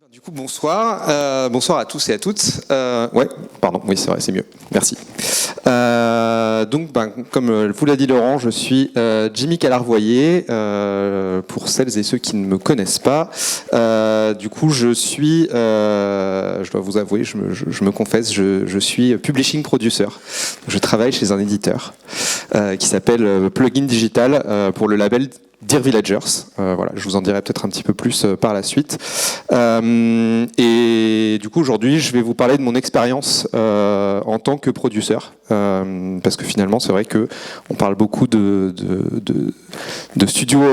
Du coup, bonsoir. Bonsoir à tous et à toutes. Ouais, pardon, oui, c'est vrai, c'est mieux. Merci. Donc, comme vous l'a dit Laurent, je suis Jimmy Calarvoyer. Pour celles et ceux qui ne me connaissent pas, du coup, je dois vous avouer, je me confesse, je suis publishing producer. Je travaille chez un éditeur qui s'appelle Plugin Digital pour le label Dear Villagers. Voilà, je vous en dirai peut-être un petit peu plus par la suite. Et du coup, aujourd'hui, je vais vous parler de mon expérience en tant que produceur, parce que finalement, c'est vrai que on parle beaucoup de studios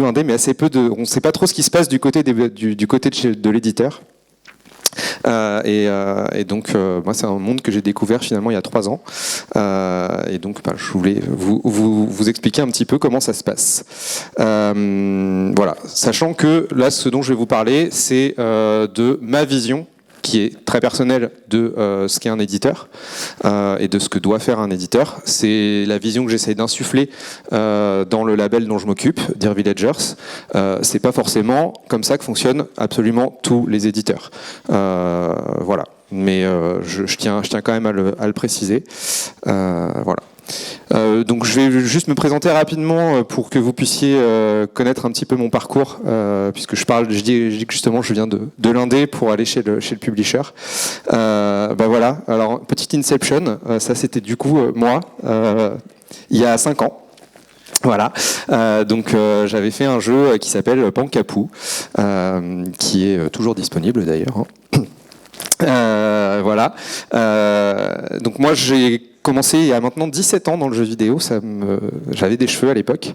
indé, mais assez peu on ne sait pas trop ce qui se passe du côté de l'éditeur. Et donc, moi, c'est un monde que j'ai découvert finalement il y a 3 ans. Et donc, je voulais vous expliquer un petit peu comment ça se passe. Voilà, sachant que là, ce dont je vais vous parler, c'est de ma vision, qui est très personnelle de ce qu'est un éditeur et de ce que doit faire un éditeur. C'est la vision que j'essaie d'insuffler dans le label dont je m'occupe, Dear Villagers. C'est pas forcément comme ça que fonctionnent absolument tous les éditeurs. Voilà. Mais je tiens quand même à le préciser. Voilà. Donc je vais juste me présenter rapidement pour que vous puissiez connaître un petit peu mon parcours, puisque je dis que justement je viens de l'indé pour aller chez le publisher. Voilà, alors petite inception, ça c'était du coup moi, il y a 5 ans. Voilà, donc j'avais fait un jeu qui s'appelle Pankapu, qui est toujours disponible d'ailleurs. Voilà, donc moi j'ai commencé il y a maintenant 17 ans dans le jeu vidéo, j'avais des cheveux à l'époque.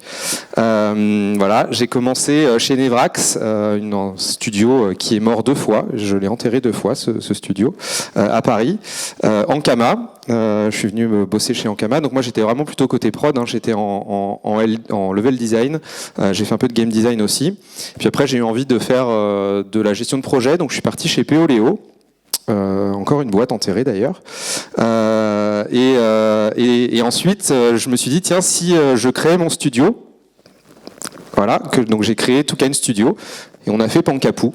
Voilà, j'ai commencé chez Nevrax, un studio qui est mort 2 fois, je l'ai enterré 2 fois ce studio, à Paris, Ankama. Je suis venu me bosser chez Ankama, donc moi j'étais vraiment plutôt côté prod, hein. J'étais en level design, j'ai fait un peu de game design aussi, puis après j'ai eu envie de faire de la gestion de projet, donc je suis parti chez Péoléo. Encore une boîte enterrée d'ailleurs. Et ensuite, je me suis dit, tiens, si je créais mon studio, voilà, donc j'ai créé Toucan Studio, et on a fait Pankapu.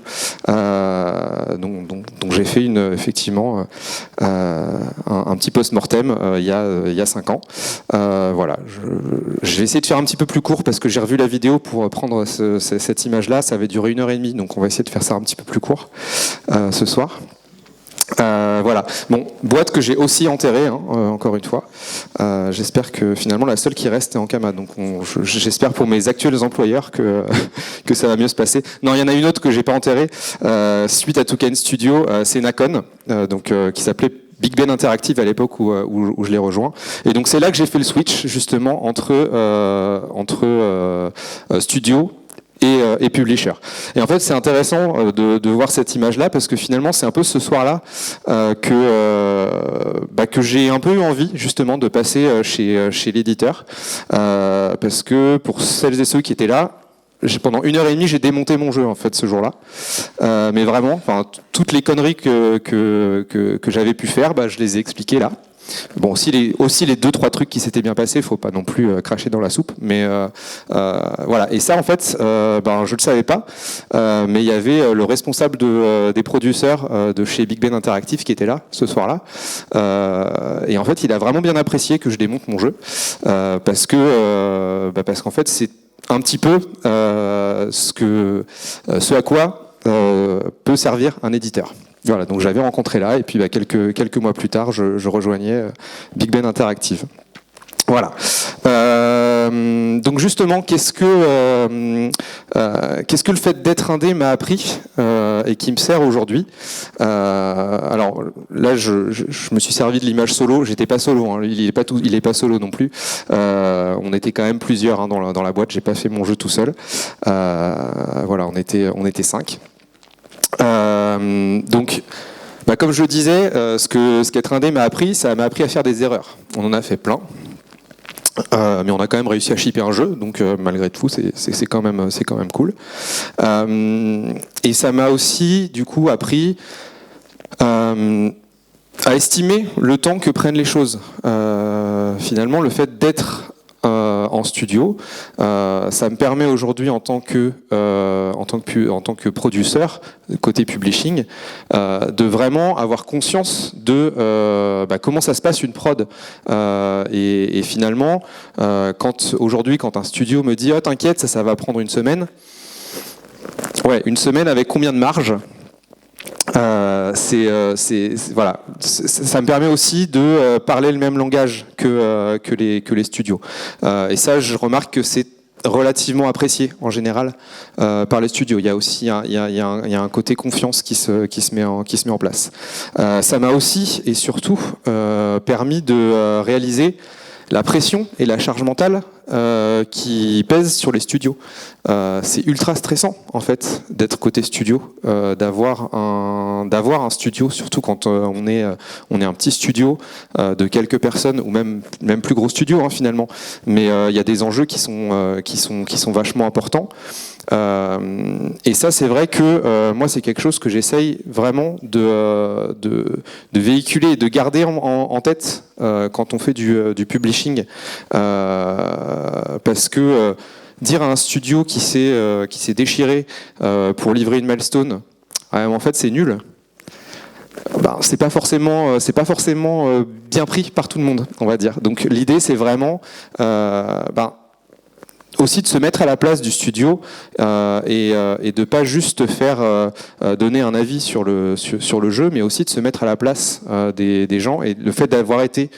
Donc j'ai fait effectivement un petit post-mortem il y a 5 ans. Voilà, je vais essayer de faire un petit peu plus court parce que j'ai revu la vidéo pour prendre cette image-là. Ça avait duré 1h30, donc on va essayer de faire ça un petit peu plus court ce soir. Voilà, bon, boîte que j'ai aussi enterrée, hein, encore une fois. J'espère que finalement la seule qui reste est Ankama, donc j'espère pour mes actuels employeurs que ça va mieux se passer. Non, il y en a une autre que j'ai pas enterrée suite à Toucan Studio, c'est Nacon, qui s'appelait Big Ben Interactive à l'époque où je l'ai rejoint. Et donc c'est là que j'ai fait le switch justement entre studio et publisher. Et en fait, c'est intéressant de voir cette image-là parce que finalement, c'est un peu ce soir-là que j'ai un peu eu envie justement de passer chez l'éditeur parce que pour celles et ceux qui étaient là, pendant 1h30, j'ai démonté mon jeu en fait ce jour-là. Mais vraiment, toutes les conneries que j'avais pu faire, je les ai expliquées là. Bon, aussi les 2-3 trucs qui s'étaient bien passés, faut pas non plus cracher dans la soupe, mais voilà. Et ça, en fait, je le savais pas, mais il y avait le responsable des producteurs de chez Big Ben Interactive qui était là ce soir-là, et en fait, il a vraiment bien apprécié que je démonte mon jeu, parce qu'en fait, c'est un petit peu ce à quoi peut servir un éditeur. Voilà, donc j'avais rencontré là, et puis quelques mois plus tard, je rejoignais Big Ben Interactive. Voilà. Donc justement, qu'est-ce que le fait d'être indé m'a appris et qui me sert aujourd'hui. Alors là, je me suis servi de l'image solo. J'étais pas solo, hein. Il est pas solo non plus. On était quand même plusieurs, hein, dans la boîte. J'ai pas fait mon jeu tout seul. Voilà, on était 5. Donc, comme je le disais, ce qu'être indé m'a appris, ça m'a appris à faire des erreurs. On en a fait plein, mais on a quand même réussi à shipper un jeu, donc malgré tout, c'est quand même cool. Et ça m'a aussi, du coup, appris à estimer le temps que prennent les choses. Finalement, le fait d'être en studio. Ça me permet aujourd'hui en tant que producteur, côté publishing, de vraiment avoir conscience de comment ça se passe une prod. Et finalement, aujourd'hui, quand un studio me dit « Oh, t'inquiète, ça va prendre une semaine », ouais, une semaine avec combien de marge ? Voilà, ça me permet aussi de parler le même langage que les studios. Et ça, je remarque que c'est relativement apprécié en général par les studios. Il y a aussi il y a un côté confiance qui se met en place. Ça m'a aussi et surtout permis de réaliser la pression et la charge mentale qui pèsent sur les studios. C'est ultra stressant en fait d'être côté studio, d'avoir un studio, surtout quand on est un petit studio de quelques personnes ou même plus gros studio hein, finalement. Mais il y a des enjeux qui sont vachement importants. Et ça, c'est vrai que moi, c'est quelque chose que j'essaye vraiment de véhiculer et de garder en tête quand on fait du publishing, parce que dire à un studio qui s'est déchiré pour livrer une milestone, en fait, c'est nul. C'est pas forcément bien pris par tout le monde, on va dire. Donc l'idée, c'est vraiment aussi de se mettre à la place du studio et de pas juste faire donner un avis sur le jeu, mais aussi de se mettre à la place des gens. Et le fait d'avoir été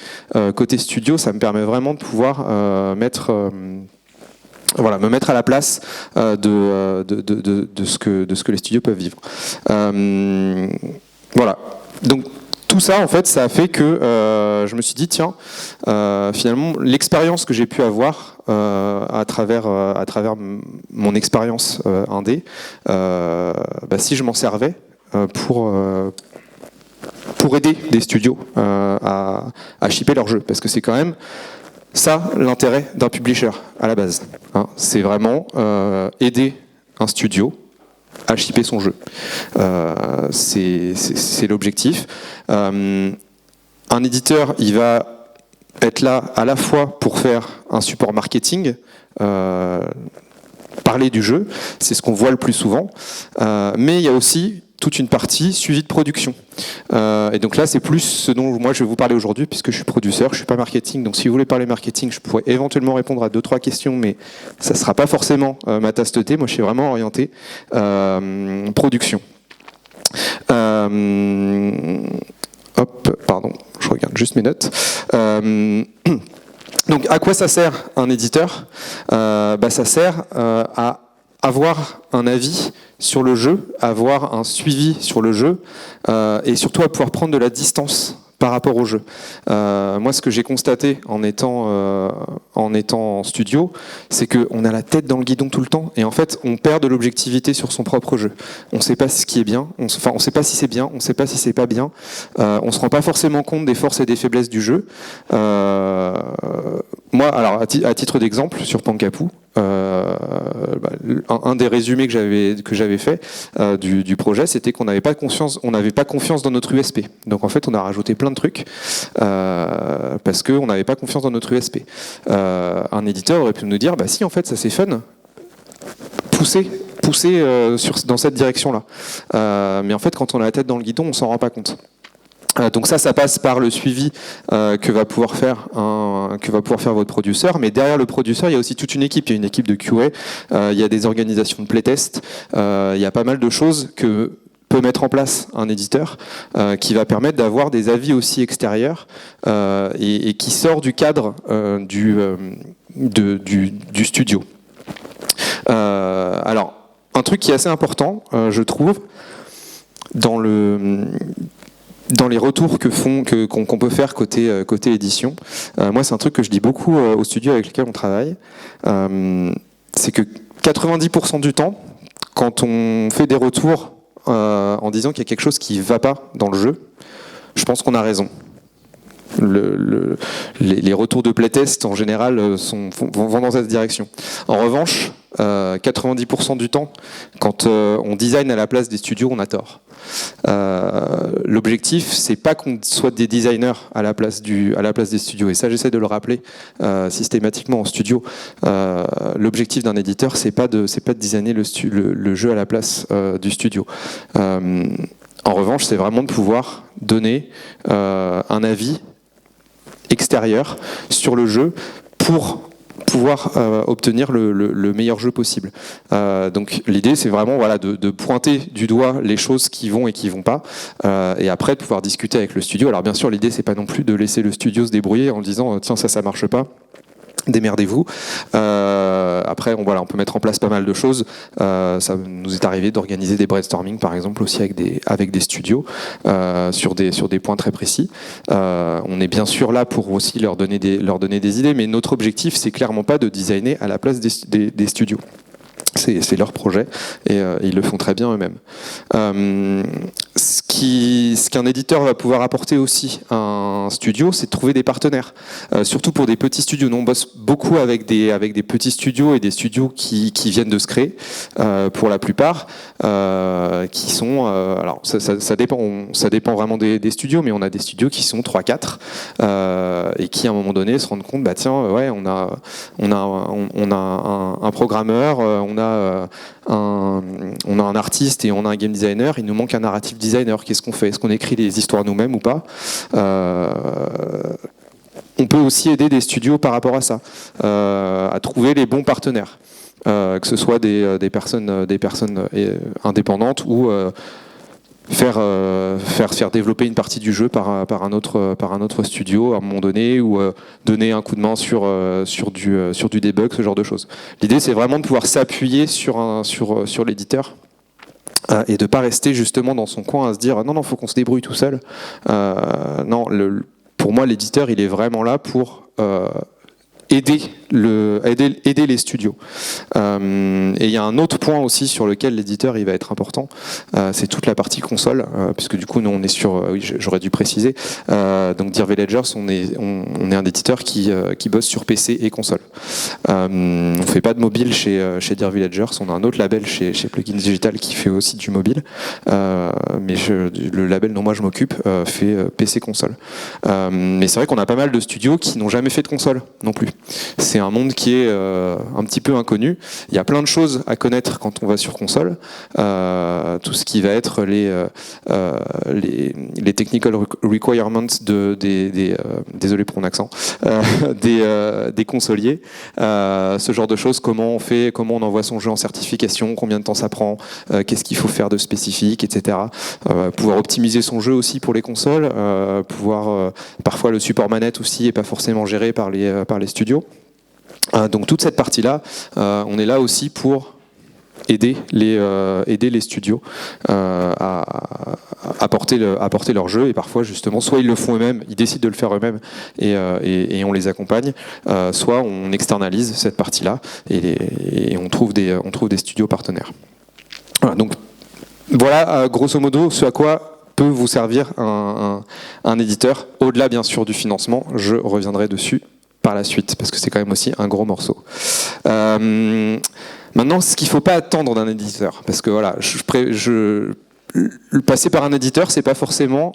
côté studio, ça me permet vraiment de pouvoir me mettre à la place de ce que les studios peuvent vivre. Voilà. Donc tout ça, en fait, ça a fait que je me suis dit, tiens, finalement, l'expérience que j'ai pu avoir à travers mon expérience indé, si je m'en servais pour aider des studios à shipper leur jeu, parce que c'est quand même ça l'intérêt d'un publisher à la base. Hein. C'est vraiment aider un studio à shipper son jeu. C'est l'objectif. Un éditeur, il va être là à la fois pour faire un support marketing, parler du jeu, c'est ce qu'on voit le plus souvent, mais il y a aussi toute une partie suivi de production. Et donc là, c'est plus ce dont moi je vais vous parler aujourd'hui, puisque je suis producteur, je ne suis pas marketing. Donc si vous voulez parler marketing, je pourrais éventuellement répondre à 2-3 questions, mais ça ne sera pas forcément ma tasse de thé. Moi, je suis vraiment orienté production. Pardon, je regarde juste mes notes. Donc à quoi ça sert un éditeur ? Ça sert à avoir un avis sur le jeu, avoir un suivi sur le jeu, et surtout à pouvoir prendre de la distance par rapport au jeu. Moi, ce que j'ai constaté en étant en studio, c'est qu'on a la tête dans le guidon tout le temps, et en fait, on perd de l'objectivité sur son propre jeu. On ne sait pas ce qui est bien, on ne sait pas si c'est bien, on ne sait pas si c'est pas bien, on ne se rend pas forcément compte des forces et des faiblesses du jeu. Moi, alors à titre d'exemple, sur Pankapu, un des résumés que j'avais fait du projet, c'était qu'on n'avait pas confiance dans notre USP. Donc en fait, on a rajouté plein de trucs parce qu'on n'avait pas confiance dans notre USP. Un éditeur aurait pu nous dire, si en fait ça c'est fun, poussez dans cette direction-là. Mais en fait, quand on a la tête dans le guidon, on s'en rend pas compte. Donc ça passe par le suivi que va pouvoir faire votre producteur, mais derrière le producteur, il y a aussi toute une équipe. Il y a une équipe de QA, il y a des organisations de playtest, il y a pas mal de choses que peut mettre en place un éditeur qui va permettre d'avoir des avis aussi extérieurs et qui sort du cadre du studio. Alors, un truc qui est assez important, je trouve, dans les retours qu'on peut faire côté édition, moi c'est un truc que je dis beaucoup aux studios avec lesquels on travaille, c'est que 90% du temps, quand on fait des retours en disant qu'il y a quelque chose qui ne va pas dans le jeu, je pense qu'on a raison. Les retours de playtest en général vont dans cette direction. En revanche, 90% du temps, quand on design à la place des studios, on a tort. L'objectif, c'est pas qu'on soit des designers à la place des studios, et ça j'essaie de le rappeler systématiquement en studio. L'objectif d'un éditeur, c'est pas de designer le jeu à la place du studio. En revanche, c'est vraiment de pouvoir donner un avis extérieur sur le jeu pour pouvoir obtenir le meilleur jeu possible. Donc l'idée, c'est vraiment de pointer du doigt les choses qui vont et qui vont pas, et après de pouvoir discuter avec le studio. Alors bien sûr, l'idée, c'est pas non plus de laisser le studio se débrouiller en disant tiens, ça marche pas, démerdez-vous. Après, on peut mettre en place pas mal de choses. Ça nous est arrivé d'organiser des brainstorming, par exemple, aussi avec des studios sur des points très précis. On est bien sûr là pour aussi leur donner des idées, mais notre objectif, c'est clairement pas de designer à la place des studios. C'est leur projet et ils le font très bien eux-mêmes. Ce qu'un éditeur va pouvoir apporter aussi à un studio, c'est de trouver des partenaires. Surtout pour des petits studios. Nous, on bosse beaucoup avec des petits studios et des studios qui viennent de se créer, pour la plupart, qui sont... alors, ça dépend vraiment des studios, mais on a des studios qui sont 3-4 et qui, à un moment donné, se rendent compte, bah tiens, ouais, on a un programmeur, on a un artiste et on a un game designer, il nous manque un narrative designer. Qu'est-ce qu'on fait? Est-ce qu'on écrit les histoires nous-mêmes ou pas? On peut aussi aider des studios par rapport à ça, à trouver les bons partenaires, que ce soit des personnes indépendantes ou faire développer une partie du jeu par un autre studio à un moment donné, ou donner un coup de main sur du debug, ce genre de choses. L'idée, c'est vraiment de pouvoir s'appuyer sur l'éditeur et de pas rester justement dans son coin à se dire non, faut qu'on se débrouille tout seul. Non, pour moi, l'éditeur, il est vraiment là pour aider les studios. Et il y a un autre point aussi sur lequel l'éditeur il va être important, c'est toute la partie console, puisque du coup nous on est sur, oui, j'aurais dû préciser, donc Dear Villagers, on est un éditeur qui bosse sur PC et console. On fait pas de mobile chez Dear Villagers, on a un autre label chez Plugins Digital qui fait aussi du mobile, mais le label dont moi je m'occupe fait PC console. Mais c'est vrai qu'on a pas mal de studios qui n'ont jamais fait de console non plus. C'est un monde qui est un petit peu inconnu. Il y a plein de choses à connaître quand on va sur console. Tout ce qui va être les technical requirements désolé pour mon accent, des consoliers. Ce genre de choses, comment on envoie son jeu en certification, combien de temps ça prend, qu'est-ce qu'il faut faire de spécifique, etc. Pouvoir optimiser son jeu aussi pour les consoles, parfois le support manette aussi est pas forcément géré par les studios. Donc toute cette partie-là, on est là aussi pour aider les studios à apporter leur jeu, et parfois justement soit ils le font eux-mêmes, ils décident de le faire eux-mêmes et on les accompagne, soit on externalise cette partie-là et on trouve des studios partenaires. Voilà, donc voilà grosso modo ce à quoi peut vous servir un éditeur, au-delà bien sûr du financement. Je reviendrai dessus par la suite, parce que c'est quand même aussi un gros morceau. Maintenant, ce qu'il ne faut pas attendre d'un éditeur, parce que voilà, passer par un éditeur, c'est pas forcément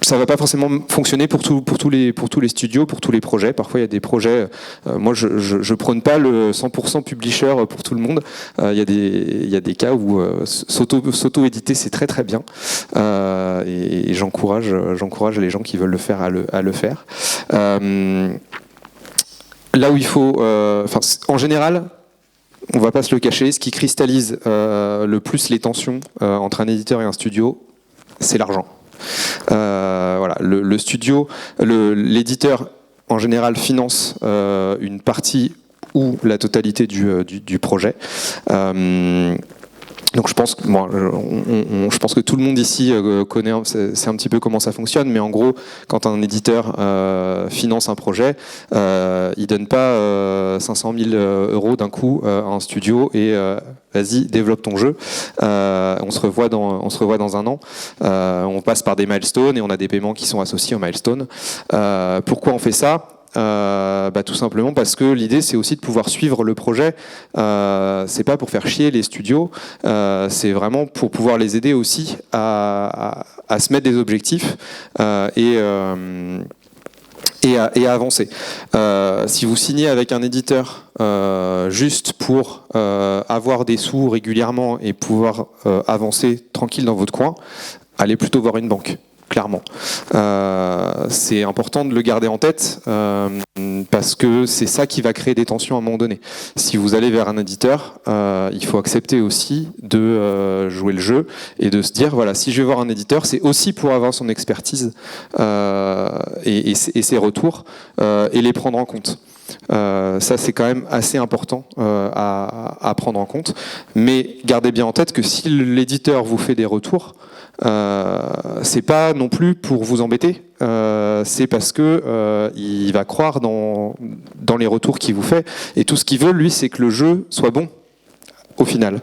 ça va pas forcément fonctionner pour tous les studios, pour tous les projets. Parfois, il y a des projets. Moi, je prône pas le 100% publisher pour tout le monde. Il y a des cas où s'auto-éditer, c'est très très bien. Et j'encourage les gens qui veulent le faire à le faire. Là où il faut, en général, on va pas se le cacher, ce qui cristallise le plus les tensions entre un éditeur et un studio, c'est l'argent. Voilà, le studio, l'éditeur en général finance une partie ou la totalité du projet. Donc je pense que tout le monde ici connaît, c'est un petit peu comment ça fonctionne, mais en gros, quand un éditeur finance un projet, il donne pas 500 000 € d'un coup à un studio et vas-y, développe ton jeu. On se revoit dans un an. On passe par des milestones et on a des paiements qui sont associés aux milestones. Pourquoi on fait ça ? Tout simplement parce que l'idée c'est aussi de pouvoir suivre le projet. C'est pas pour faire chier les studios, c'est vraiment pour pouvoir les aider aussi à se mettre des objectifs et à avancer. Si vous signez avec un éditeur juste pour avoir des sous régulièrement et pouvoir avancer tranquille dans votre coin, allez plutôt voir une banque. Clairement. C'est important de le garder en tête parce que c'est ça qui va créer des tensions à un moment donné. Si vous allez vers un éditeur, il faut accepter aussi de jouer le jeu et de se dire, voilà, si je vais voir un éditeur, c'est aussi pour avoir son expertise et ses retours et les prendre en compte. Ça c'est quand même assez important à prendre en compte, mais gardez bien en tête que si l'éditeur vous fait des retours, c'est pas non plus pour vous embêter, c'est parce que il va croire dans les retours qu'il vous fait, et tout ce qu'il veut lui c'est que le jeu soit bon au final,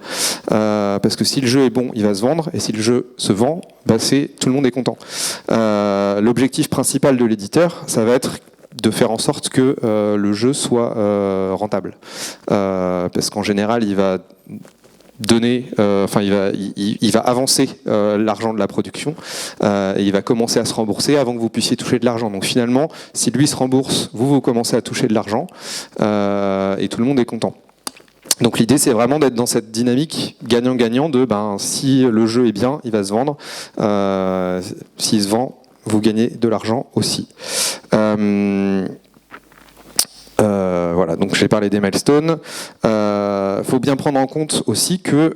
parce que si le jeu est bon il va se vendre, et si le jeu se vend, tout le monde est content. L'objectif principal de l'éditeur ça va être de faire en sorte que le jeu soit rentable, parce qu'en général il va donner, il va avancer l'argent de la production et il va commencer à se rembourser avant que vous puissiez toucher de l'argent. Donc finalement, si lui se rembourse, vous commencez à toucher de l'argent et tout le monde est content. Donc l'idée c'est vraiment d'être dans cette dynamique gagnant-gagnant de si le jeu est bien, il va se vendre. S'il se vend, vous gagnez de l'argent aussi. Voilà, donc j'ai parlé des milestones. Faut bien prendre en compte aussi que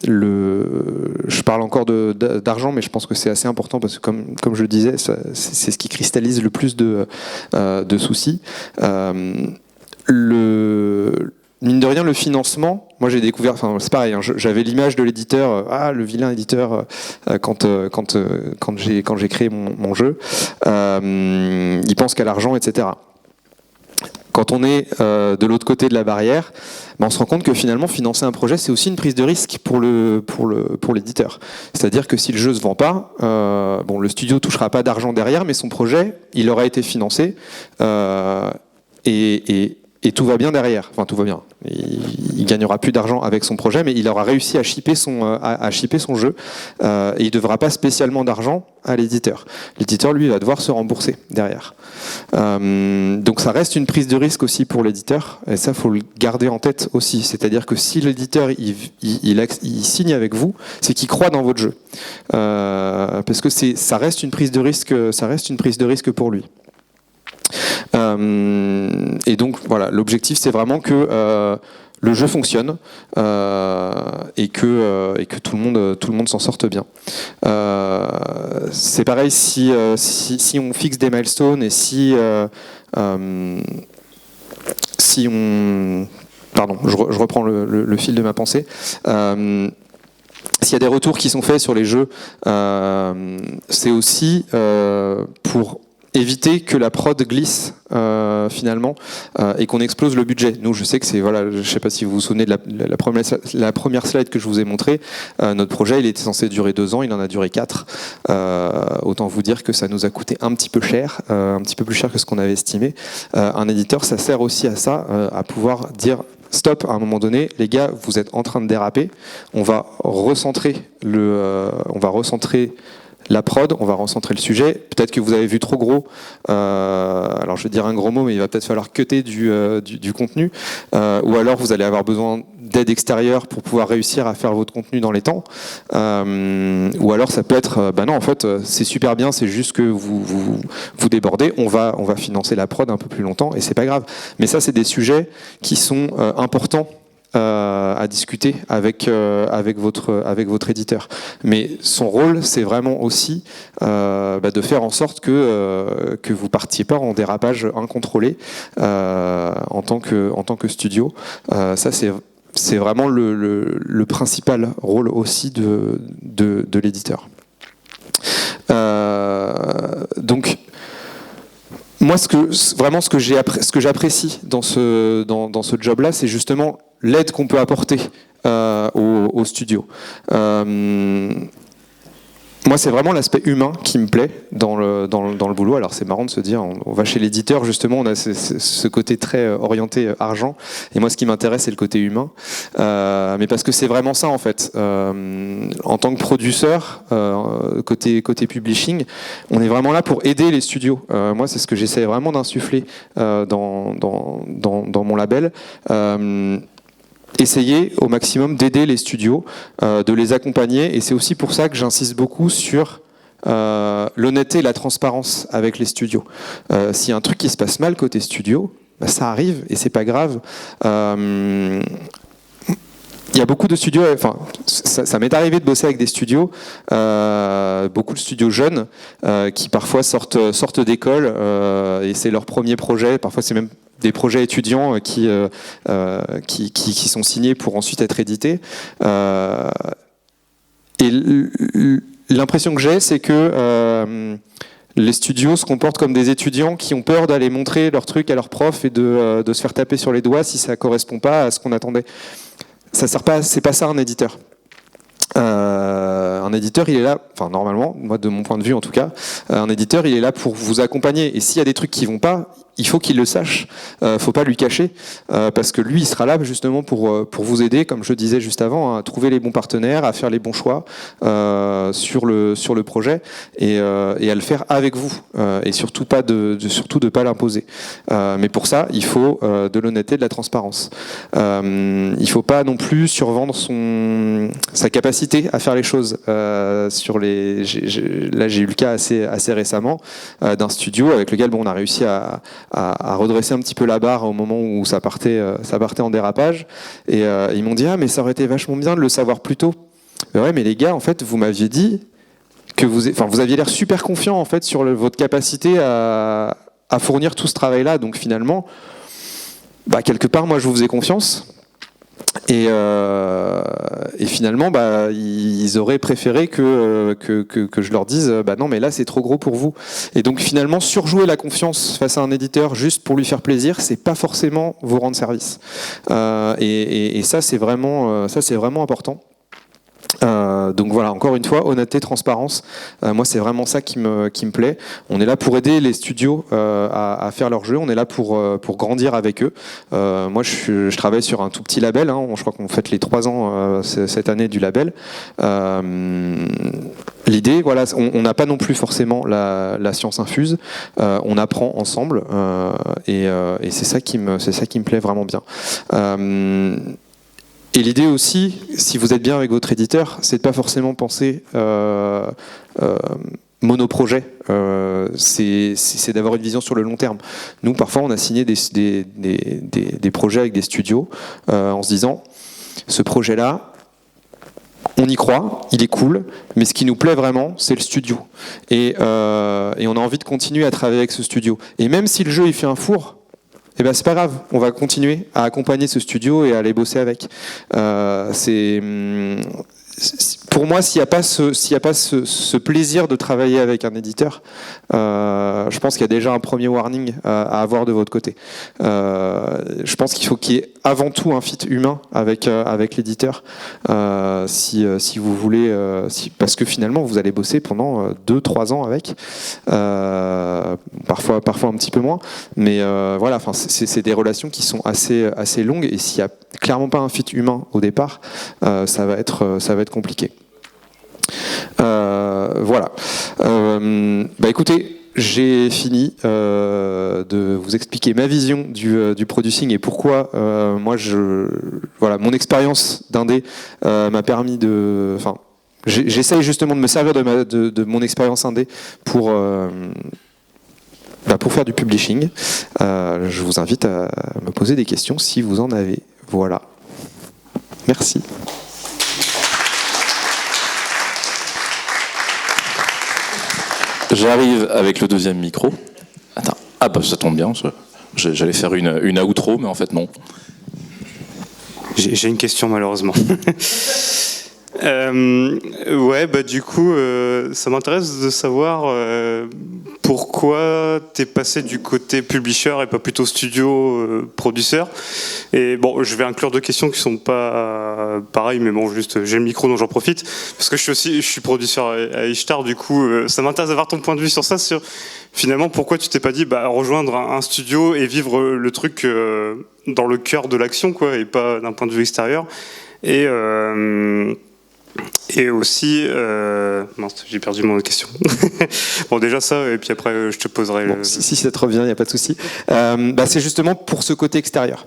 je parle encore d'argent, mais je pense que c'est assez important parce que comme je le disais, c'est ce qui cristallise le plus de soucis. Mine de rien, le financement, moi j'ai découvert, c'est pareil, hein, j'avais l'image de l'éditeur, le vilain éditeur, quand j'ai créé mon jeu, il pense qu'à l'argent, etc. Quand on est de l'autre côté de la barrière, on se rend compte que finalement financer un projet c'est aussi une prise de risque pour l'éditeur. C'est-à-dire que si le jeu se vend pas, le studio touchera pas d'argent derrière, mais son projet il aura été financé et tout va bien derrière. Enfin tout va bien. Il gagnera plus d'argent avec son projet, mais il aura réussi à shipper son jeu et il ne devra pas spécialement d'argent à l'éditeur. L'éditeur lui va devoir se rembourser derrière. Donc ça reste une prise de risque aussi pour l'éditeur et ça faut le garder en tête aussi. C'est-à-dire que si l'éditeur il signe avec vous, c'est qu'il croit dans votre jeu parce que ça reste une prise de risque pour lui. Et donc voilà, l'objectif c'est vraiment que le jeu fonctionne et que tout le monde s'en sorte bien. C'est pareil si on fixe des milestones et si on... Pardon, je reprends le fil de ma pensée. S'il y a des retours qui sont faits sur les jeux, c'est aussi pour éviter que la prod glisse finalement et qu'on explose le budget. Nous, je sais que c'est, voilà, je sais pas si vous vous souvenez de la première slide que je vous ai montrée. Notre projet, il était censé durer 2 ans, il en a duré 4. Autant vous dire que ça nous a coûté un petit peu cher, un petit peu plus cher que ce qu'on avait estimé. Un éditeur, ça sert aussi à ça, à pouvoir dire stop, à un moment donné, les gars, vous êtes en train de déraper. On va recentrer la prod, on va recentrer le sujet. Peut-être que vous avez vu trop gros. Alors je vais dire un gros mot, mais il va peut-être falloir cutter du contenu. Ou alors vous allez avoir besoin d'aide extérieure pour pouvoir réussir à faire votre contenu dans les temps. Ou alors ça peut être, non, en fait, c'est super bien, c'est juste que vous débordez. On va financer la prod un peu plus longtemps et c'est pas grave. Mais ça, c'est des sujets qui sont importants à discuter avec votre éditeur. Mais son rôle, c'est vraiment aussi de faire en sorte que vous partiez pas en dérapage incontrôlé en tant que studio. Ça, c'est vraiment le principal rôle aussi de l'éditeur. Donc moi, ce que j'apprécie dans ce job-là, c'est justement l'aide qu'on peut apporter au studio. Moi, moi, c'est vraiment l'aspect humain qui me plaît dans le boulot. Alors, c'est marrant de se dire, on va chez l'éditeur, justement, on a ce côté très orienté argent. Et moi, ce qui m'intéresse, c'est le côté humain. Mais parce que c'est vraiment ça, en fait. En tant que producteur, côté publishing, on est vraiment là pour aider les studios. Moi, c'est ce que j'essaie vraiment d'insuffler dans mon label. Essayer au maximum d'aider les studios, de les accompagner, et c'est aussi pour ça que j'insiste beaucoup sur l'honnêteté et la transparence avec les studios. S'il y a un truc qui se passe mal côté studio, bah, ça arrive et c'est pas grave. Il y a beaucoup de studios, enfin, ça m'est arrivé de bosser avec des studios, beaucoup de studios jeunes qui parfois sortent d'école et c'est leur premier projet, parfois c'est même des projets étudiants qui sont signés pour ensuite être édités. Et l'impression que j'ai, c'est que les studios se comportent comme des étudiants qui ont peur d'aller montrer leur truc à leurs profs et de se faire taper sur les doigts si ça ne correspond pas à ce qu'on attendait. Ça sert pas, c'est pas ça un éditeur. Un éditeur, il est là, enfin normalement, moi de mon point de vue en tout cas, un éditeur, il est là pour vous accompagner. Et s'il y a des trucs qui vont pas, il faut qu'il le sache. Faut pas lui cacher, parce que lui, il sera là justement pour vous aider, comme je disais juste avant, à trouver les bons partenaires, à faire les bons choix sur le projet et à le faire avec vous. Et surtout de pas l'imposer. Mais pour ça, il faut de l'honnêteté, de la transparence. Il faut pas non plus survendre sa capacité à faire les choses. Là, j'ai eu le cas assez récemment d'un studio avec lequel on a réussi à redresser un petit peu la barre au moment où ça partait en dérapage. Et ils m'ont dit « Ah, mais ça aurait été vachement bien de le savoir plus tôt. » Ouais, mais les gars, en fait, vous m'aviez dit que vous aviez l'air super confiant en fait sur votre capacité à fournir tout ce travail-là. Donc finalement, bah, quelque part, moi, je vous faisais confiance. Et finalement, bah, ils auraient préféré que je leur dise bah non, mais là c'est trop gros pour vous. Et donc finalement, surjouer la confiance face à un éditeur juste pour lui faire plaisir, c'est pas forcément vous rendre service. Et ça c'est vraiment important. Donc voilà, encore une fois, honnêteté, transparence. Moi, c'est vraiment ça qui me plaît. On est là pour aider les studios à faire leur jeu. On est là pour grandir avec eux. Moi, je travaille sur un tout petit label. Hein. Je crois qu'on fête les 3 ans cette année du label. L'idée, voilà, on n'a pas non plus forcément la science infuse. On apprend ensemble, et c'est ça qui me plaît vraiment bien. Et l'idée aussi, si vous êtes bien avec votre éditeur, c'est de pas forcément penser monoprojet. C'est d'avoir une vision sur le long terme. Nous, parfois, on a signé des projets avec des studios en se disant, ce projet-là, on y croit, il est cool, mais ce qui nous plaît vraiment, c'est le studio. Et on a envie de continuer à travailler avec ce studio. Et même si le jeu il fait un four, eh ben c'est pas grave, on va continuer à accompagner ce studio et à aller bosser avec. Pour moi, s'il n'y a pas ce plaisir de travailler avec un éditeur, je pense qu'il y a déjà un premier warning à avoir de votre côté. Je pense qu'il faut qu'il y ait avant tout un fit humain avec l'éditeur, si vous voulez, parce que finalement vous allez bosser pendant 2-3 ans avec, parfois un petit peu moins, mais voilà, enfin c'est des relations qui sont assez longues, et s'il n'y a clairement pas un fit humain au départ, ça va être compliqué. Voilà. Bah écoutez, j'ai fini de vous expliquer ma vision du producing et pourquoi moi voilà, mon expérience d'indé m'a permis de, enfin, j'essaye justement de me servir de mon expérience indé pour faire du publishing. Je vous invite à me poser des questions si vous en avez. Voilà. Merci. J'arrive avec le deuxième micro. Attends. Ah bah ça tombe bien. J'allais faire une outro, mais en fait non. J'ai une question malheureusement. Ouais, bah du coup, ça m'intéresse de savoir pourquoi t'es passé du côté publisher et pas plutôt studio produceur. Et bon, je vais inclure deux questions qui sont pas pareilles, mais bon, juste j'ai le micro donc j'en profite parce que je suis producteur à Ishtar, du coup ça m'intéresse d'avoir ton point de vue sur ça, sur finalement pourquoi tu t'es pas dit rejoindre un studio et vivre le truc dans le cœur de l'action, quoi, et pas d'un point de vue extérieur. Et aussi, mince, j'ai perdu mon question. Bon, déjà ça, et puis après, je te poserai. Bon, si ça te revient, il n'y a pas de souci. C'est justement pour ce côté extérieur.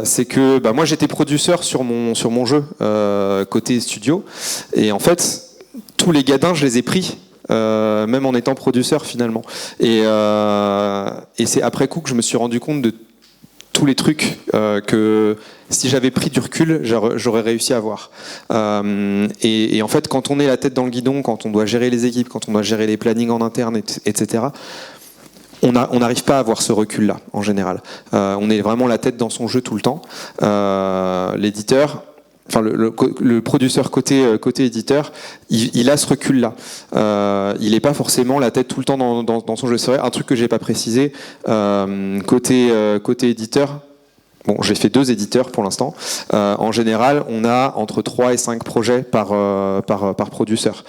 C'est que moi, j'étais producteur sur mon jeu côté studio, et en fait, tous les gadins, je les ai pris. Même en étant producteur finalement. Et c'est après coup que je me suis rendu compte de tous les trucs que si j'avais pris du recul, j'aurais réussi à voir. Et en fait, quand on est la tête dans le guidon, quand on doit gérer les équipes, quand on doit gérer les plannings en interne, etc., on n'arrive pas à avoir ce recul-là, en général. On est vraiment la tête dans son jeu tout le temps. L'éditeur... Enfin, le producteur côté éditeur, il a ce recul-là. Il n'est pas forcément la tête tout le temps dans son jeu. C'est vrai, un truc que j'ai pas précisé, côté éditeur. Bon, j'ai fait 2 éditeurs pour l'instant. En général, on a entre 3 et 5 projets par producteur.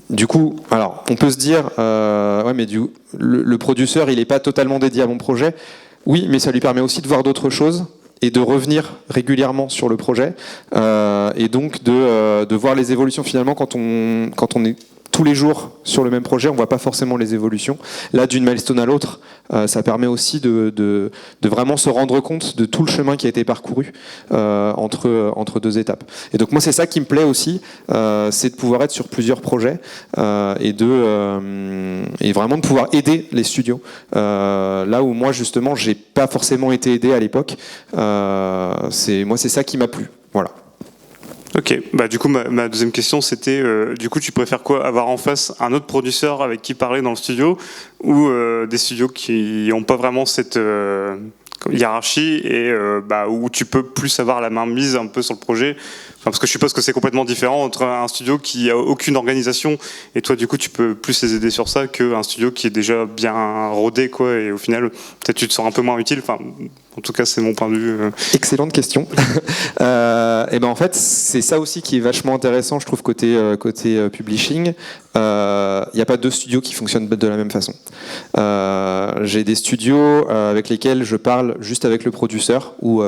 Du coup, alors, on peut se dire, ouais, mais le producteur, il n'est pas totalement dédié à mon projet. Oui, mais ça lui permet aussi de voir d'autres choses et de revenir régulièrement sur le projet, et donc de voir les évolutions. Finalement, quand on est tous les jours sur le même projet, on ne voit pas forcément les évolutions. Là, d'une milestone à l'autre, ça permet aussi de vraiment se rendre compte de tout le chemin qui a été parcouru entre 2 étapes. Et donc moi, c'est ça qui me plaît aussi, c'est de pouvoir être sur plusieurs projets et vraiment de pouvoir aider les studios. Là où moi, justement, j'ai pas forcément été aidé à l'époque. C'est ça qui m'a plu. Voilà. Ok, du coup ma deuxième question c'était, du coup tu préfères quoi, avoir en face un autre producteur avec qui parler dans le studio, ou des studios qui n'ont pas vraiment cette hiérarchie et où tu peux plus avoir la main mise un peu sur le projet, parce que je suppose que c'est complètement différent entre un studio qui a aucune organisation et toi du coup tu peux plus les aider sur ça qu'un studio qui est déjà bien rodé, quoi, et au final peut-être tu te sens un peu moins utile. Enfin, en tout cas, c'est mon point de vue. Excellente question. Et en fait, c'est ça aussi qui est vachement intéressant, je trouve, côté publishing. Il n'y a pas 2 studios qui fonctionnent de la même façon. J'ai des studios avec lesquels je parle juste avec le producteur, ou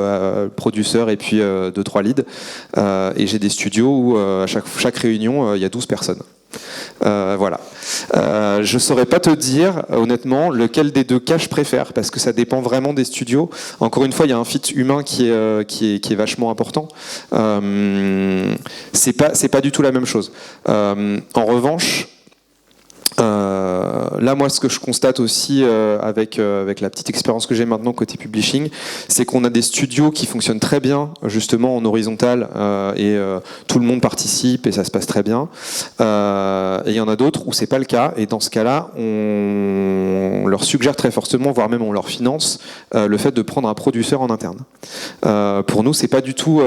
producteur et puis 2-3 leads. Et j'ai des studios où à chaque réunion, il y a 12 personnes. Voilà. Je saurais pas te dire honnêtement lequel des 2 cas je préfère, parce que ça dépend vraiment des studios. Encore une fois, il y a un fit humain qui est vachement important. C'est pas du tout la même chose. En revanche, là, moi, ce que je constate aussi avec la petite expérience que j'ai maintenant côté publishing, c'est qu'on a des studios qui fonctionnent très bien, justement en horizontal, et tout le monde participe et ça se passe très bien. Et il y en a d'autres où c'est pas le cas, et dans ce cas-là, on leur suggère très fortement, voire même on leur finance, le fait de prendre un producteur en interne. Pour nous, c'est pas du tout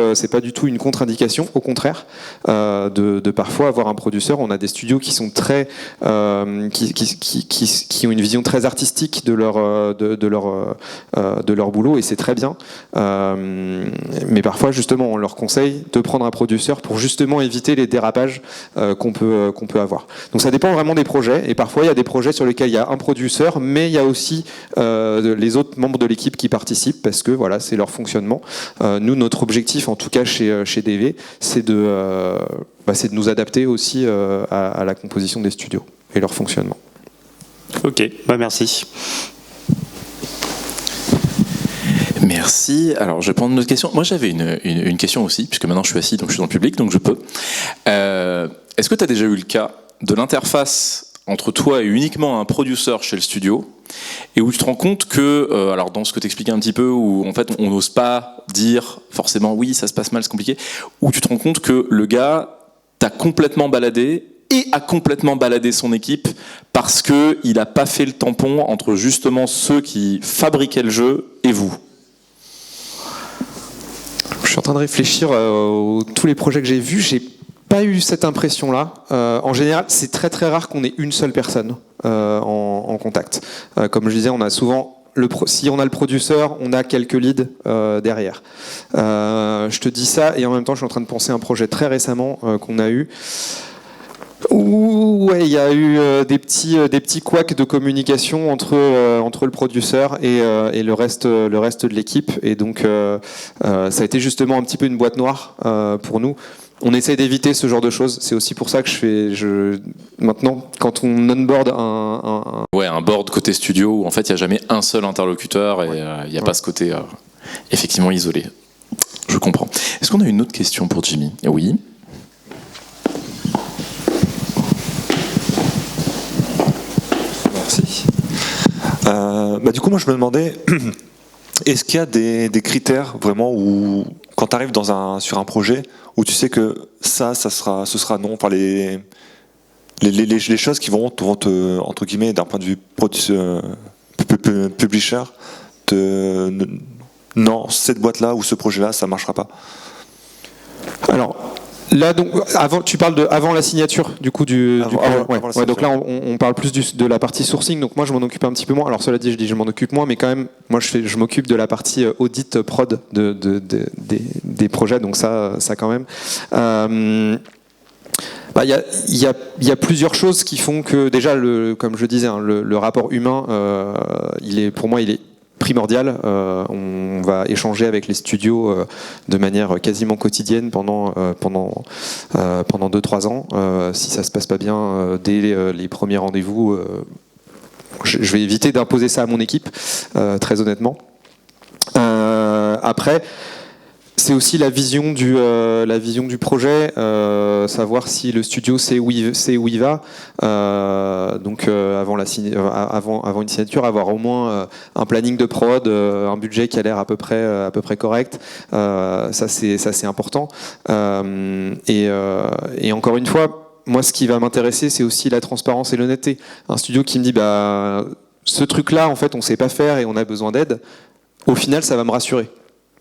une contre-indication, au contraire, de parfois avoir un producteur. On a des studios qui sont très qui ont une vision très artistique de leur boulot, et c'est très bien. Mais parfois, justement, on leur conseille de prendre un producteur pour justement éviter les dérapages qu'on peut avoir. Donc ça dépend vraiment des projets, et parfois il y a des projets sur lesquels il y a un producteur, mais il y a aussi les autres membres de l'équipe qui participent, parce que voilà, c'est leur fonctionnement. Nous, notre objectif, en tout cas chez DV, c'est de nous adapter aussi à la composition des studios et leur fonctionnement. Ok, merci. Merci. Alors, je vais prendre une autre question. Moi, j'avais une question aussi, puisque maintenant je suis assis, donc je suis dans le public, donc je peux. Est-ce que tu as déjà eu le cas de l'interface entre toi et uniquement un producteur chez le studio, et où tu te rends compte que, alors dans ce que tu expliquais un petit peu, où en fait on n'ose pas dire forcément oui, ça se passe mal, c'est compliqué, où tu te rends compte que le gars t'a complètement baladé et a complètement baladé son équipe parce qu'il n'a pas fait le tampon entre justement ceux qui fabriquaient le jeu et vous? Je suis en train de réfléchir tous les projets que j'ai vus. J'ai pas eu cette impression-là. En général, c'est très très rare qu'on ait une seule personne en contact. Comme je disais, on a souvent si on a le producteur, on a quelques leads derrière. Je te dis ça et en même temps, je suis en train de penser à un projet très récemment qu'on a eu. Ouais, il y a eu des petits couacs de communication entre le producteur et le reste de l'équipe. Et donc, ça a été justement un petit peu une boîte noire pour nous. On essaie d'éviter ce genre de choses. C'est aussi pour ça que maintenant, quand on onboard un board côté studio où en fait il n'y a jamais un seul interlocuteur et il n'y a pas ce côté effectivement isolé. Je comprends. Est-ce qu'on a une autre question pour Jimmy ? Oui. Merci. Du coup, moi je me demandais, est-ce qu'il y a des critères vraiment où, quand tu arrives sur un projet, où tu sais que ce sera non, enfin les choses qui vont te, entre guillemets, d'un point de vue publisher, non, cette boîte-là ou ce projet-là, ça marchera pas. Alors, là, donc, tu parles avant la signature, du coup, du projet. Donc là, on parle plus de la partie sourcing. Donc moi, je m'en occupe un petit peu moins. Alors cela dit, je m'en occupe moins, mais quand même, moi, je m'occupe de la partie audit prod des projets. Donc ça quand même. Il y a plusieurs choses qui font que déjà, comme je disais, le rapport humain, pour moi, il est primordial. On va échanger avec les studios de manière quasiment quotidienne pendant 2-3 ans. Si ça se passe pas bien dès les premiers rendez-vous, je vais éviter d'imposer ça à mon équipe, très honnêtement. Après, c'est aussi la vision du projet, savoir si le studio sait où il va. Donc avant une signature, avoir au moins un planning de prod, un budget qui a l'air à peu près correct. Ça c'est important. Et encore une fois, moi ce qui va m'intéresser, c'est aussi la transparence et l'honnêteté. Un studio qui me dit ce truc-là, en fait, on sait pas faire et on a besoin d'aide. Au final, ça va me rassurer.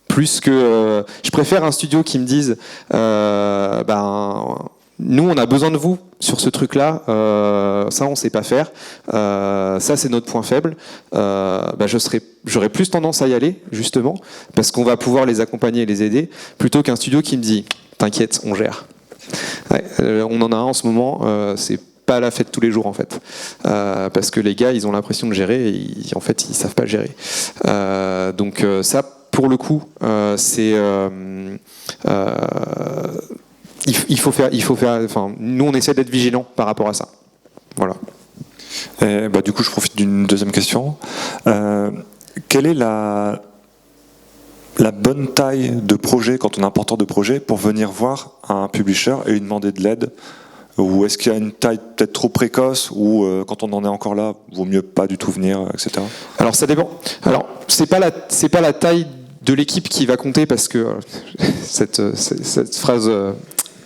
Plus que je préfère un studio qui me dise nous on a besoin de vous sur ce truc là, ça on sait pas faire, ça c'est notre point faible, j'aurais plus tendance à y aller justement parce qu'on va pouvoir les accompagner et les aider plutôt qu'un studio qui me dit t'inquiète on gère. On en a un en ce moment, c'est pas la fête tous les jours en fait, parce que les gars ils ont l'impression de gérer et en fait ils savent pas gérer, donc ça pour le coup, il faut faire. Enfin, nous, on essaie d'être vigilants par rapport à ça. Voilà. Du coup, je profite d'une deuxième question. Quelle est la bonne taille de projet quand on est un porteur de projet pour venir voir un publisher et lui demander de l'aide? Ou est-ce qu'il y a une taille peut-être trop précoce ou quand on en est encore là, vaut mieux pas du tout venir, etc. Alors ça dépend. Alors c'est pas la taille de l'équipe qui va compter parce que cette phrase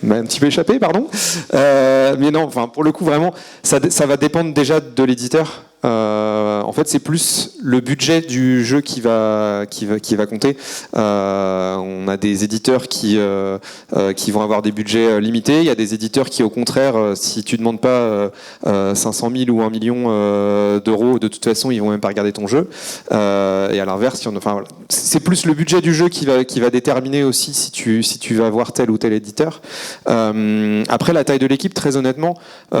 m'a un petit peu échappé, pardon. Mais non, enfin pour le coup vraiment, ça va dépendre déjà de l'éditeur. En fait, c'est plus le budget du jeu qui va compter. On a des éditeurs qui vont avoir des budgets limités. Il y a des éditeurs qui, au contraire, si tu demandes pas 500 000 ou 1 million d'euros, de toute façon, ils vont même pas regarder ton jeu. Et à l'inverse, voilà. C'est plus le budget du jeu qui va déterminer aussi si tu vas voir tel ou tel éditeur. Après, la taille de l'équipe, très honnêtement, nous,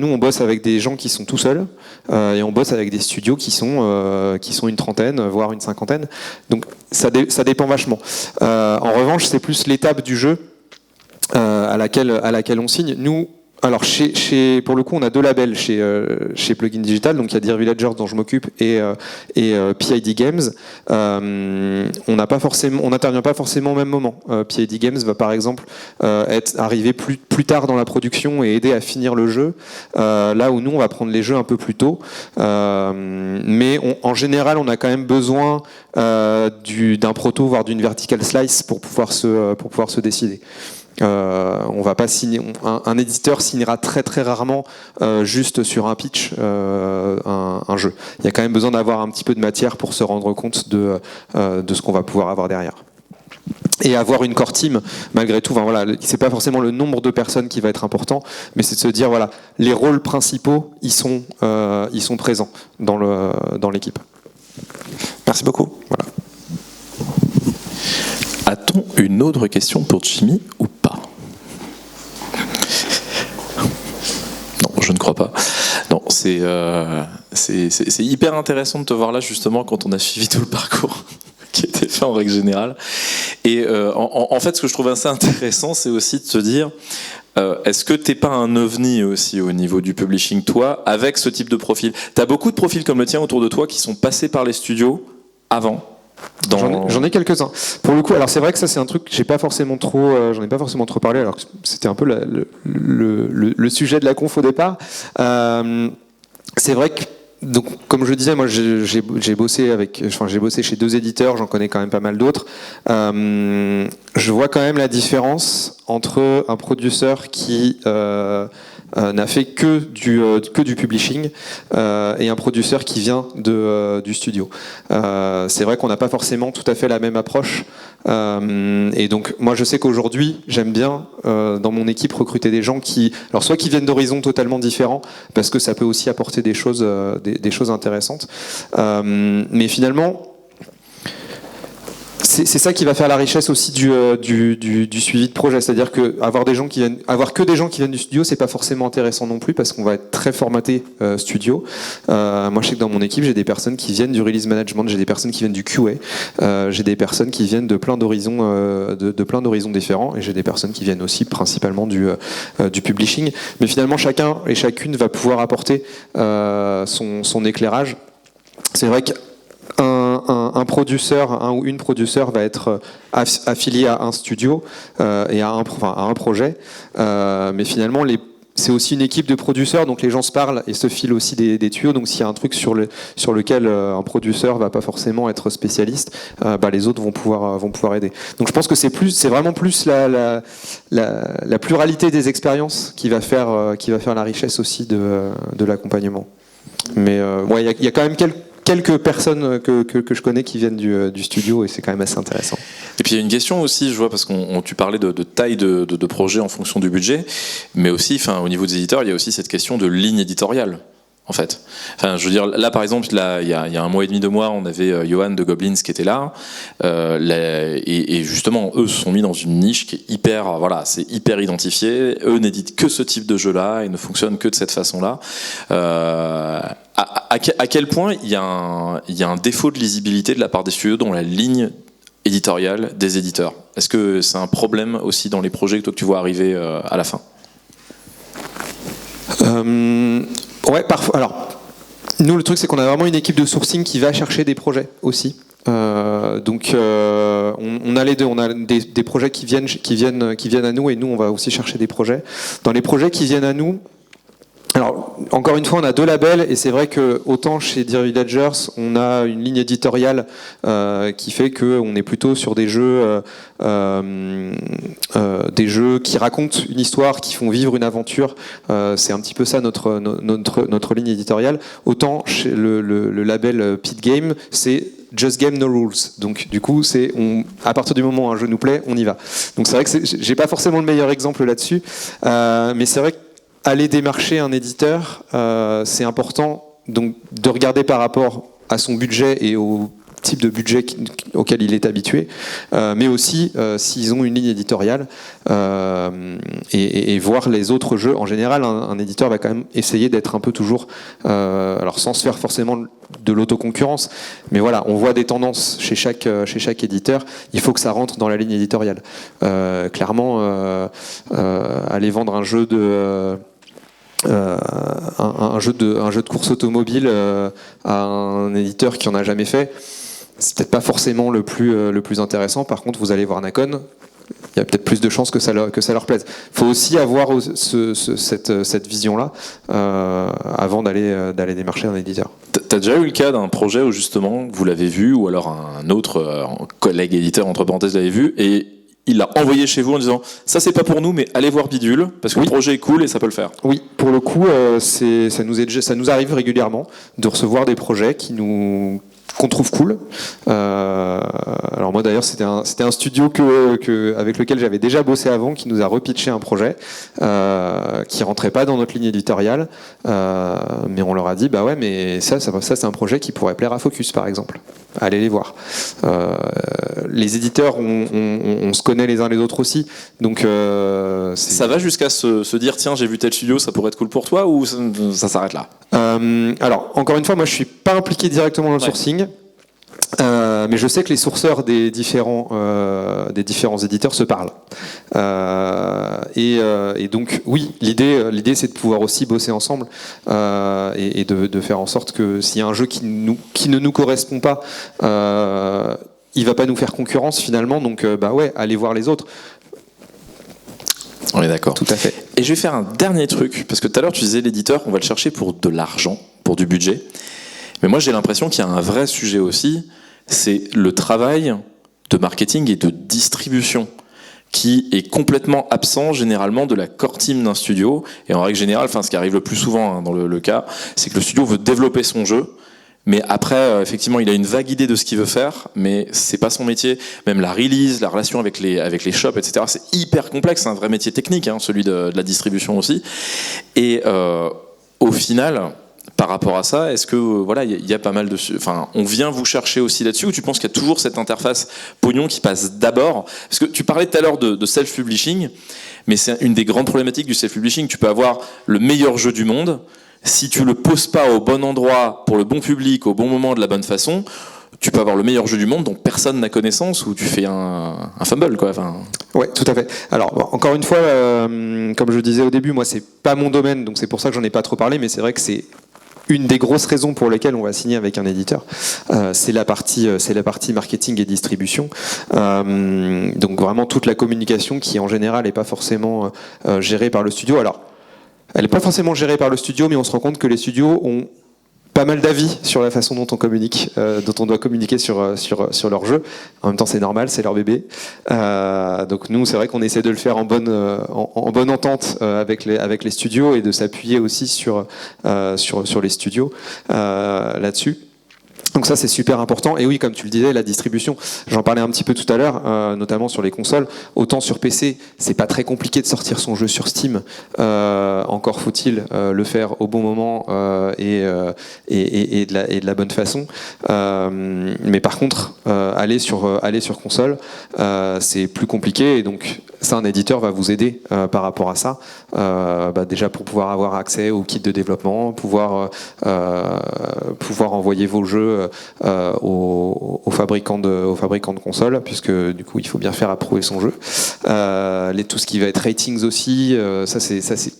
on bosse avec des gens qui sont tout seuls. Et on bosse avec des studios qui sont une trentaine, voire une cinquantaine. Donc ça dépend vachement. En revanche, c'est plus l'étape du jeu à laquelle on signe. Nous, alors pour le coup, on a 2 labels chez Plugin Digital. Donc il y a Dear Villagers dont je m'occupe et PID Games. On n'intervient pas forcément au même moment. PID Games va par exemple arriver plus tard dans la production et aider à finir le jeu. Là où nous on va prendre les jeux un peu plus tôt. Mais en général, on a quand même besoin d'un proto voire d'une vertical slice pour pouvoir se décider. On va pas signer. Un éditeur signera très très rarement juste sur un pitch un jeu. Il y a quand même besoin d'avoir un petit peu de matière pour se rendre compte de ce qu'on va pouvoir avoir derrière. Et avoir une core team, malgré tout, enfin, voilà, c'est pas forcément le nombre de personnes qui va être important, mais c'est de se dire, voilà, les rôles principaux, ils sont présents dans l'équipe. Merci beaucoup. Voilà. A-t-on une autre question pour Jimmy ou pas? Non, je ne crois pas. Non, c'est hyper intéressant de te voir là, justement, quand on a suivi tout le parcours qui était fait en règle générale. Et en fait, ce que je trouve assez intéressant, c'est aussi de se dire, est-ce que t'es pas un ovni aussi au niveau du publishing, toi, avec ce type de profil? T'as beaucoup de profils comme le tien autour de toi qui sont passés par les studios avant. J'en ai quelques-uns. Pour le coup, alors c'est vrai que ça c'est un truc que j'en ai pas forcément trop parlé, alors que c'était un peu le sujet de la conf au départ. C'est vrai que, donc, comme je disais, moi j'ai bossé chez 2 éditeurs, j'en connais quand même pas mal d'autres. Je vois quand même la différence entre un producteur qui n'a fait que du publishing et un producteur qui vient du studio. C'est vrai qu'on n'a pas forcément tout à fait la même approche. Et donc moi je sais qu'aujourd'hui j'aime bien dans mon équipe recruter des gens alors soit qui viennent d'horizons totalement différents, parce que ça peut aussi apporter des choses intéressantes, mais finalement c'est ça qui va faire la richesse aussi du suivi de projet, c'est-à-dire que avoir que des gens qui viennent du studio, c'est pas forcément intéressant non plus, parce qu'on va être très formaté studio. Moi je sais que dans mon équipe j'ai des personnes qui viennent du release management, j'ai des personnes qui viennent du QA, j'ai des personnes qui viennent de plein d'horizons différents, et j'ai des personnes qui viennent aussi principalement du publishing, mais finalement chacun et chacune va pouvoir apporter son éclairage. C'est vrai que un producteur, un ou une producteur va être affilié à un studio et à un projet, mais finalement c'est aussi une équipe de producteurs, donc les gens se parlent et se filent aussi des tuyaux. Donc s'il y a un truc sur lequel un producteur va pas forcément être spécialiste, les autres vont pouvoir aider. Donc je pense que c'est vraiment plus la pluralité des expériences qui va faire la richesse aussi de l'accompagnement. Mais il y a quand même quelques personnes que je connais qui viennent du studio, et c'est quand même assez intéressant. Et puis il y a une question aussi, je vois, parce que tu parlais de taille de projet en fonction du budget, mais aussi, au niveau des éditeurs, il y a aussi cette question de ligne éditoriale, en fait. Je veux dire, là par exemple, il y a 1 mois et demi, 2 mois, on avait Johan de Goblins qui était là, et justement, eux se sont mis dans une niche qui est c'est hyper identifié. Eux n'éditent que ce type de jeu-là et ne fonctionnent que de cette façon-là. À quel point il y a un défaut de lisibilité de la part des studios dans la ligne éditoriale des éditeurs? Est-ce que c'est un problème aussi dans les projets que tu vois arriver à la fin? Ouais, parfois. Alors, nous, le truc, c'est qu'on a vraiment une équipe de sourcing qui va chercher des projets aussi. Donc, on a les deux. On a des projets qui viennent à nous, et nous, on va aussi chercher des projets. Dans les projets qui viennent à nous, alors, encore une fois, on a 2 labels, et c'est vrai que autant chez Dear Villagers, on a une ligne éditoriale qui fait qu'on est plutôt sur des jeux qui racontent une histoire, qui font vivre une aventure. C'est un petit peu ça notre ligne éditoriale. Autant chez le label Pit Game, c'est Just Game No Rules. Donc du coup, à partir du moment où un jeu nous plaît, on y va. Donc c'est vrai que j'ai pas forcément le meilleur exemple là-dessus, mais c'est vrai que aller démarcher un éditeur, c'est important donc de regarder par rapport à son budget et au type de budget auquel il est habitué, mais aussi s'ils ont une ligne éditoriale, et voir les autres jeux. En général, un éditeur va quand même essayer d'être un peu toujours, alors sans se faire forcément de l'autoconcurrence, mais voilà, on voit des tendances chez chaque éditeur. Il faut que ça rentre dans la ligne éditoriale. Clairement, aller vendre un jeu un jeu de course automobile à un éditeur qui en a jamais fait, c'est peut-être pas forcément le plus intéressant. Par contre, vous allez voir Nacon, il y a peut-être plus de chances que ça leur plaise. Il faut aussi avoir cette vision-là avant d'aller démarcher un éditeur. T'as déjà eu le cas d'un projet où justement vous l'avez vu, ou alors un autre collègue éditeur entre parenthèses l'avait vu, et il l'a envoyé chez vous en disant ça c'est pas pour nous, mais allez voir Bidule parce que le projet est cool et ça peut le faire? Oui, pour le coup, ça nous arrive régulièrement de recevoir des projets qui nous qu'on trouve cool. Alors moi d'ailleurs c'était un studio avec lequel j'avais déjà bossé avant, qui nous a repitché un projet qui rentrait pas dans notre ligne éditoriale, mais on leur a dit bah ouais, mais ça c'est un projet qui pourrait plaire à Focus par exemple. Allez les voir. Les éditeurs, on se connaît les uns les autres aussi, donc ça va jusqu'à se dire tiens, j'ai vu tel studio, ça pourrait être cool pour toi, ou ça s'arrête là? Alors encore une fois, moi je suis pas impliqué directement dans le sourcing. Mais je sais que les sourceurs des différents éditeurs se parlent. Et donc, oui, l'idée c'est de pouvoir aussi bosser ensemble et de faire en sorte que s'il y a un jeu qui ne nous correspond pas, il va pas nous faire concurrence finalement. Donc, bah ouais, allez voir les autres. On est d'accord. Tout à fait. Et je vais faire un dernier truc, parce que tout à l'heure tu disais l'éditeur, on va le chercher pour de l'argent, pour du budget. Mais moi j'ai l'impression qu'il y a un vrai sujet aussi, c'est le travail de marketing et de distribution qui est complètement absent généralement de la core team d'un studio. Et en règle générale, ce qui arrive le plus souvent dans le cas, c'est que le studio veut développer son jeu, mais après, effectivement, il a une vague idée de ce qu'il veut faire, mais c'est pas son métier. Même la release, la relation avec les shops, etc., c'est hyper complexe, c'est un vrai métier technique, celui de la distribution aussi. Et au final, par rapport à ça, est-ce que voilà, il y a pas mal de, on vient vous chercher aussi là-dessus, ou tu penses qu'il y a toujours cette interface pognon qui passe d'abord? Parce que tu parlais tout à l'heure de self-publishing, mais c'est une des grandes problématiques du self-publishing. Tu peux avoir le meilleur jeu du monde, si tu le poses pas au bon endroit, pour le bon public, au bon moment, de la bonne façon, tu peux avoir le meilleur jeu du monde dont personne n'a connaissance, ou tu fais un fumble, quoi. Ouais, tout à fait. Alors, encore une fois, comme je disais au début, moi, c'est pas mon domaine, donc c'est pour ça que j'en ai pas trop parlé, mais c'est vrai que c'est une des grosses raisons pour lesquelles on va signer avec un éditeur, c'est la partie marketing et distribution. Donc vraiment toute la communication qui en général n'est pas forcément gérée par le studio. Alors, elle n'est pas forcément gérée par le studio, mais on se rend compte que les studios ont pas mal d'avis sur la façon dont on communique, dont on doit communiquer sur leur jeu. En même temps, c'est normal, c'est leur bébé. Donc nous, c'est vrai qu'on essaie de le faire en bonne entente avec les studios, et de s'appuyer aussi sur les studios là-dessus. Donc ça, c'est super important. Et oui, comme tu le disais, la distribution, j'en parlais un petit peu tout à l'heure, notamment sur les consoles. Autant sur PC, c'est pas très compliqué de sortir son jeu sur Steam. Encore faut-il le faire au bon moment et de la bonne façon. Mais par contre, aller sur console, c'est plus compliqué. Et donc, ça, un éditeur va vous aider par rapport à ça. Déjà pour pouvoir avoir accès au kit de développement, pouvoir envoyer vos jeux aux fabricants de consoles, puisque du coup il faut bien faire approuver son jeu. Tout ce qui va être ratings aussi, ça c'est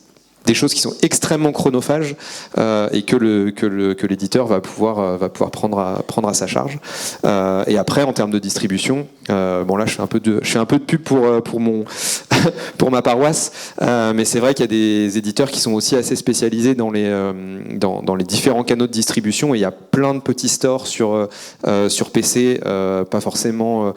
des choses qui sont extrêmement chronophages et que l'éditeur va pouvoir prendre à sa charge. Et après, en termes de distribution, là je fais un peu de pub pour ma paroisse, mais c'est vrai qu'il y a des éditeurs qui sont aussi assez spécialisés dans les différents canaux de distribution, et il y a plein de petits stores sur PC, pas forcément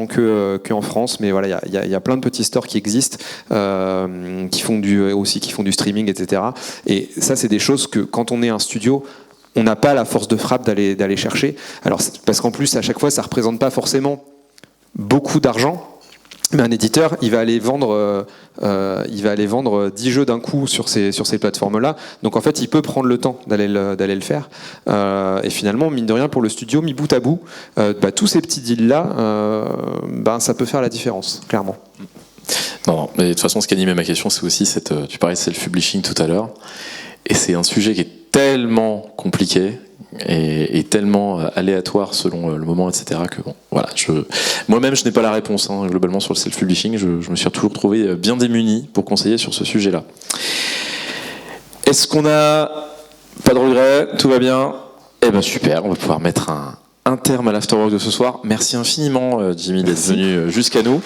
que en France, mais voilà, il y a plein de petits stores qui existent, qui font du streaming, etc. Et ça, c'est des choses que quand on est un studio, on n'a pas la force de frappe d'aller chercher. Alors, parce qu'en plus, à chaque fois, ça représente pas forcément beaucoup d'argent. Mais un éditeur, il va aller vendre 10 jeux d'un coup sur ces plateformes-là. Donc en fait, il peut prendre le temps d'aller le faire. Et finalement, mine de rien, pour le studio, mis bout à bout, tous ces petits deals-là, ça peut faire la différence, clairement. Non, mais de toute façon, ce qui animait ma question, c'est aussi tu parlais de self-publishing tout à l'heure, et c'est un sujet qui est tellement compliqué et tellement aléatoire selon le moment, etc., que bon, voilà, moi-même je n'ai pas la réponse globalement sur le self-publishing. Je me suis toujours trouvé bien démuni pour conseiller sur ce sujet-là. Est-ce qu'on a pas de regrets? Tout va bien? Eh ben super, on va pouvoir mettre un terme à l'afterwork de ce soir. Merci infiniment, Jimmy, d'être venu jusqu'à nous.